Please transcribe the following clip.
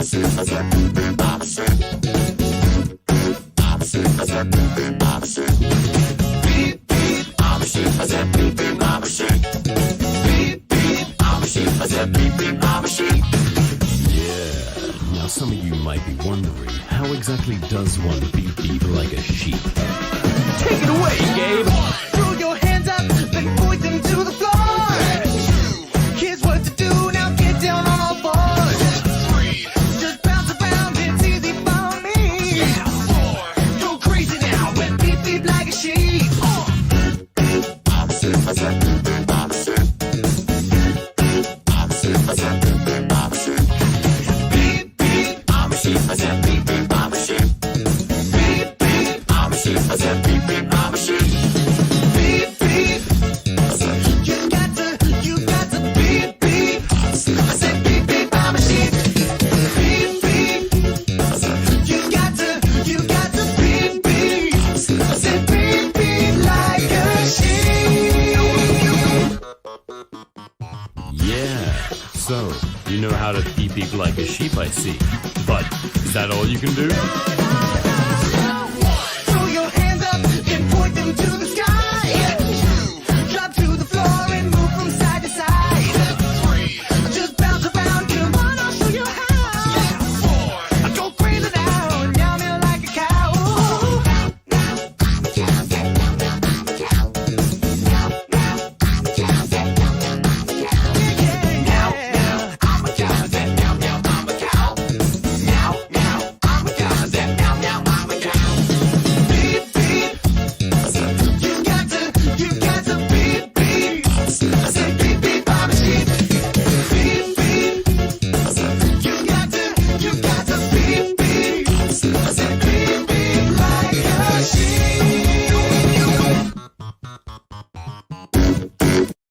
Now some of you might be wondering, how exactly does one beep beep like a sheep? Take it away, Gabe! Throw your hands up and point them to the floor. Here's what to do, now get down on all fours. Just bounce around, it's easy for me. Go crazy now and beep beep like a sheep. So, you know how to beep beep like a sheep, I see. But, is that all you can do?